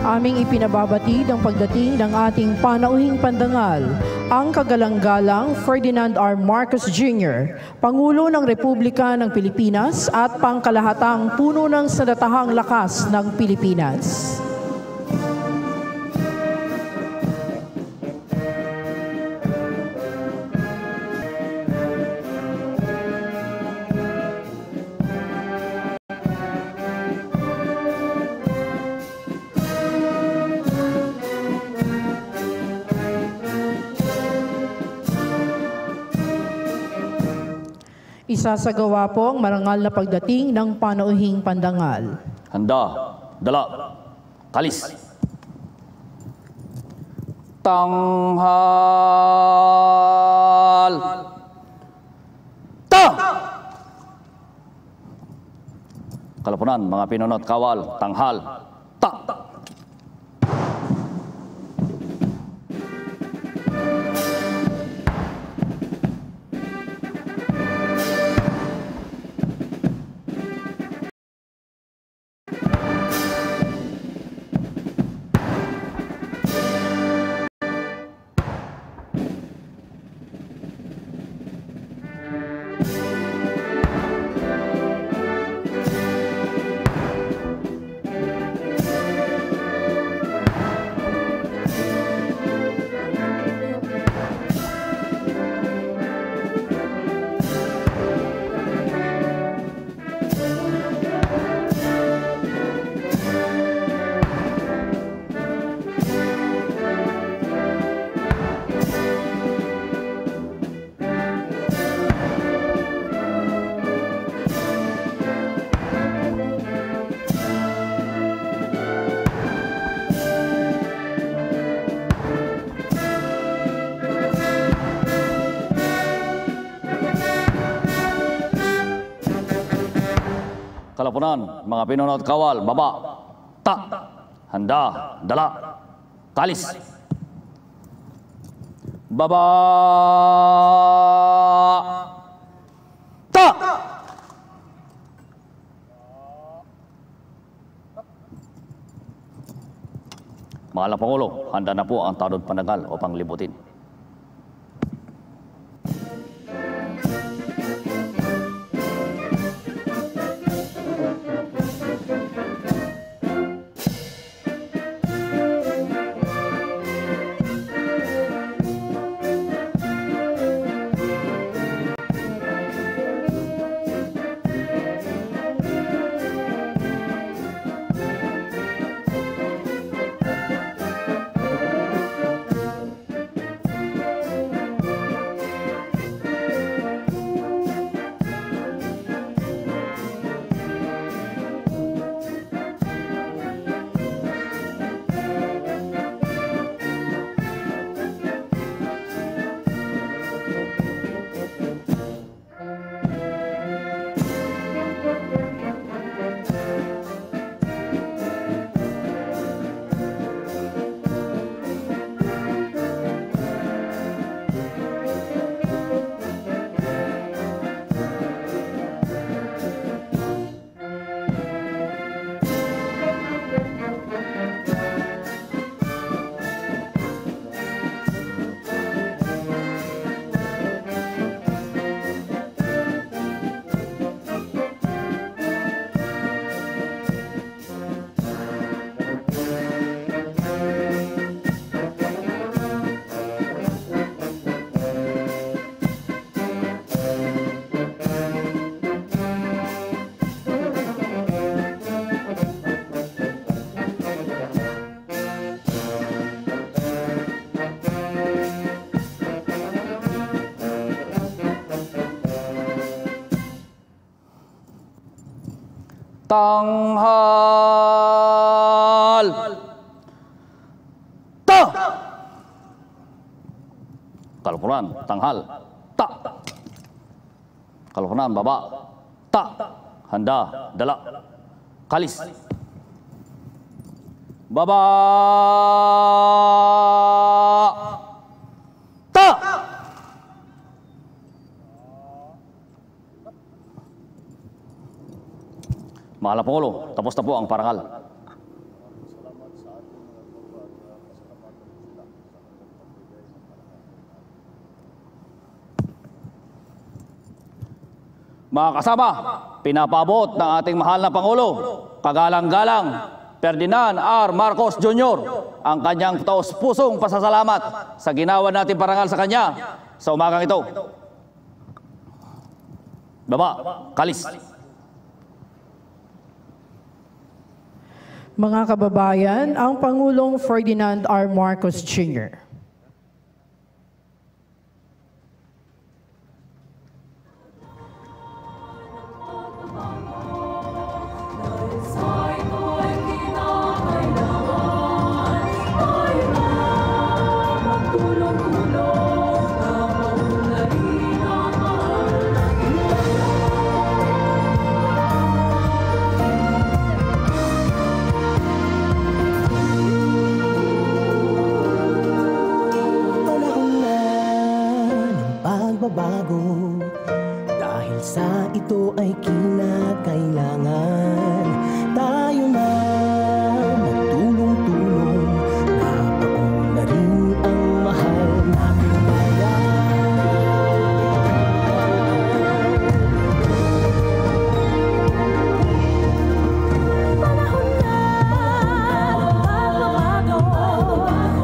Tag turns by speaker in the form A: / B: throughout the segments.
A: Aming ipinababatid ang pagdating ng ating panauhing pandangal, ang kagalang-galang Ferdinand R. Marcos Jr., Pangulo ng Republika ng Pilipinas at pangkalahatang puno ng sandatahang lakas ng Pilipinas. Isasagawa po ang marangal na pagdating ng panauhing pandangal.
B: Handa, dala, kalis. Tanghal. Ta! Kalapunan, mga pinunot, kawal, tanghal. Ta! Kalapunan, mga pinunot, kawal, baba, ta, handa, dala, kalis. Baba, ta! Mahal na Pangulo, handa na po ang tanod pandangal o panglibutin. Tanghal. Ta! Kalapunan, tanghal. Ta! Kalapunan, baba. Ta! Handa, dala, kalis. Baba. Ta! Mahal na Pangulo, tapos na po ang parangal. Mga kasama, pinapabot ng ating mahal na Pangulo, kagalang-galang Ferdinand R. Marcos Jr. ang kanyang taos-pusong pasasalamat sa ginawa nating parangal sa kanya sa umagang ito. Baba, kalis.
A: Mga kababayan, ang Pangulong Ferdinand R. Marcos Jr.
C: Bago dahil sa ito ay kinakailangan tayo na magtulong-tulong na paunlarin ang mahal nating bayan. Panahon na magbabago at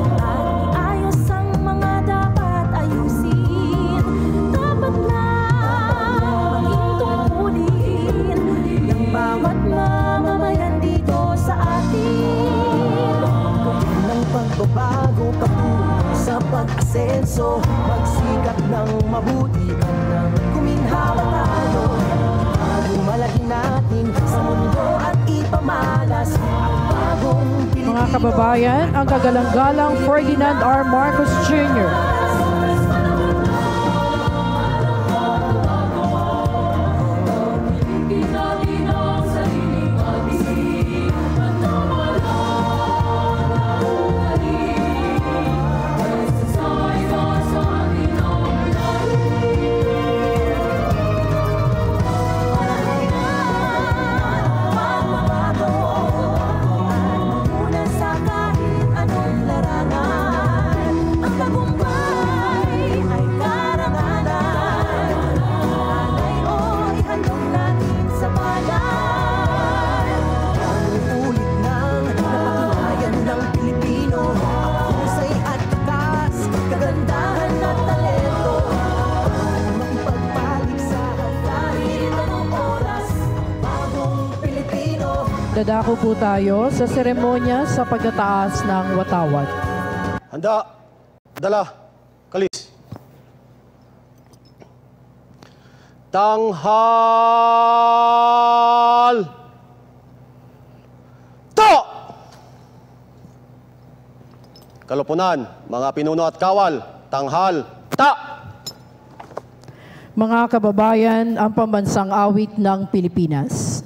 C: iayos ang mga dapat ayusin. Bawat mamamayan dito sa atin ng pagbabago patungo sa pag-asenso, magsikap ng mabuti at nang kuminhawa tayo. Lumalaki natin sa mundo at ipamalas ang bagong Pilipinas.
A: Mga kababayan, ang kagalang-galang Ferdinand R. Marcos Jr. Dadako po tayo sa seremonya sa pagtataas ng watawat.
D: Handa, dala, kalis. Tanghal! To! Kalupunan, mga pinuno at kawal, tanghal, ta!
A: Mga kababayan, ang pambansang awit ng Pilipinas.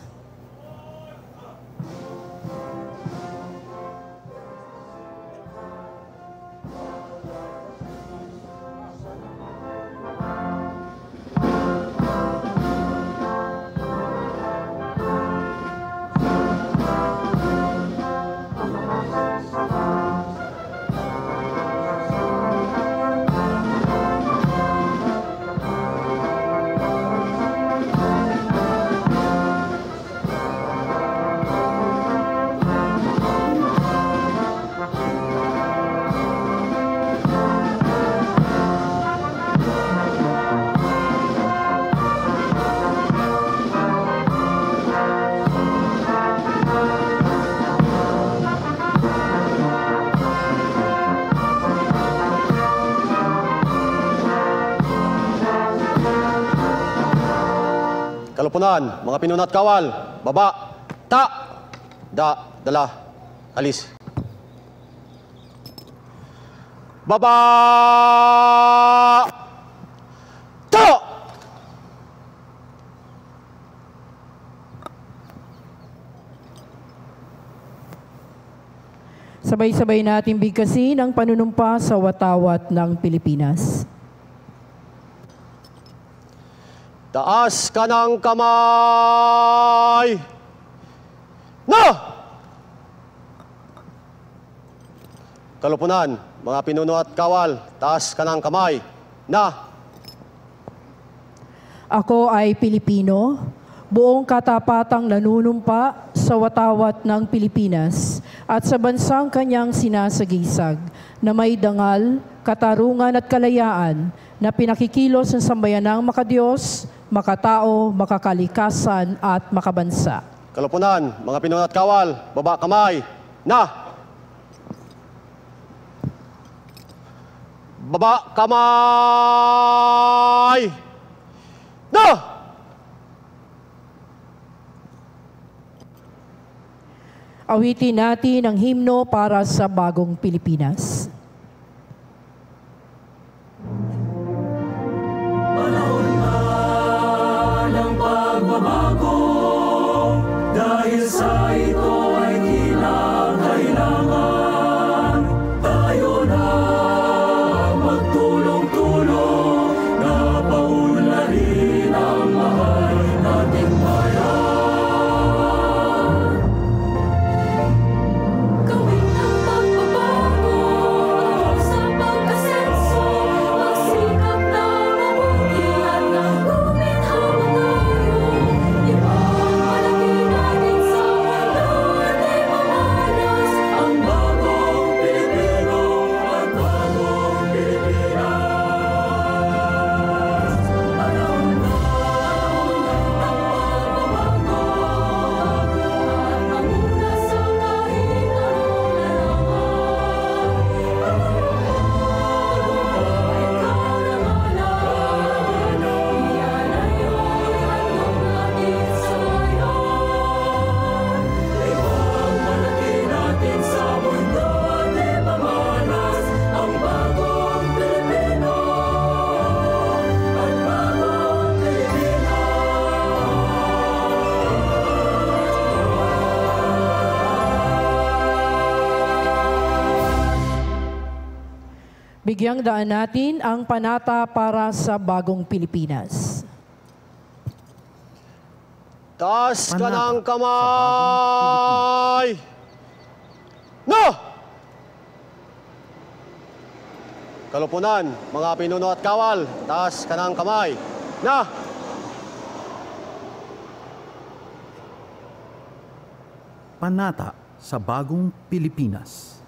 D: Kalupunan, mga pinuno at kawal, baba, ta! Dala, alis. Baba! Ta!
A: Sabay-sabay natin bigkasin ang panunumpa sa watawat ng Pilipinas.
D: Taas ka ng kamay! Na! Kalupunan, mga pinuno at kawal, taas ka ng kamay. Na!
A: Ako ay Pilipino, buong katapatang nanunumpa sa watawat ng Pilipinas at sa bansang kanyang sinasagisag na may dangal, katarungan at kalayaan na pinakikilos ng sambayanang makadiyos, makatao, makakalikasan at makabansa.
D: Kalapunan, mga pinunat kawal, baba kamay, na! Baba kamay, na!
A: Awitin natin ang himno para sa bagong Pilipinas.
C: Panahon na ng pagbabago, dahil sa ito ay kinakailangan tayo na magtulong-tulong na paunlarin ang mahal nating bayan. Gawin ang pagbabago sa pag-asenso, magsikap na mabuti at ng guminhawa tayo. Ipagmalaki natin sa mundo at ipamalas ang bagong Pilipino at bagong Pilipinas. Panahon na ng pagbabago at manguna sa kahit anong
A: Bigyang daan natin ang panata para sa bagong Pilipinas.
D: Taas ka ng kamay, na! Kalapunan, mga pinuno at kawal, taas ka ng kamay, na!
E: Panata sa bagong Pilipinas.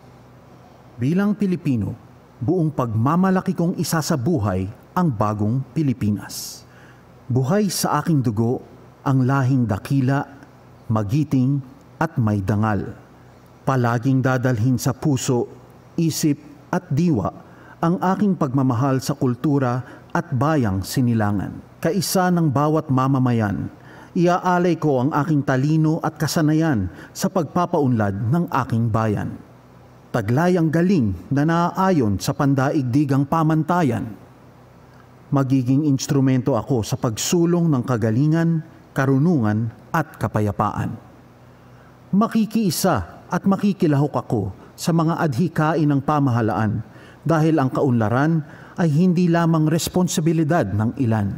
E: Bilang Pilipino, buong pagmamalaki kong isasabuhay ang bagong Pilipinas. Buhay sa aking dugo ang lahing dakila, magiting at may dangal. Palaging dadalhin sa puso, isip at diwa ang aking pagmamahal sa kultura at bayang sinilangan. Kaisa ng bawat mamamayan, iaalay ko ang aking talino at kasanayan sa pagpapaunlad ng aking bayan. Taglay ang galing na naaayon sa pandaigdigang pamantayan. Magiging instrumento ako sa pagsulong ng kagalingan, karunungan at kapayapaan. Makikiisa at makikilahok ako sa mga adhikain ng pamahalaan dahil ang kaunlaran ay hindi lamang responsibilidad ng ilan.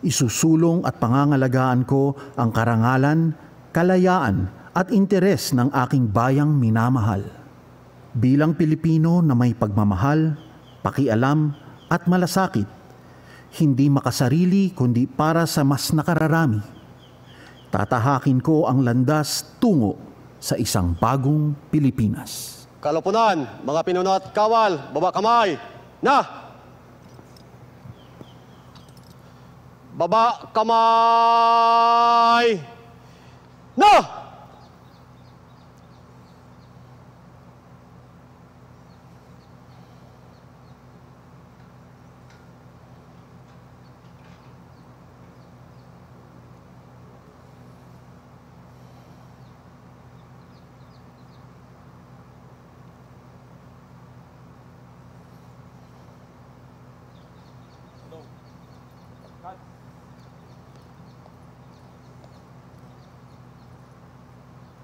E: Isusulong at pangangalagaan ko ang karangalan, kalayaan at interes ng aking bayang minamahal. Bilang Pilipino na may pagmamahal, pakialam at malasakit, hindi makasarili kundi para sa mas nakararami. Tatahakin ko ang landas tungo sa isang bagong Pilipinas.
D: Kalapunan, mga pinuno at kawal, baba kamay, na! Baba kamay, na!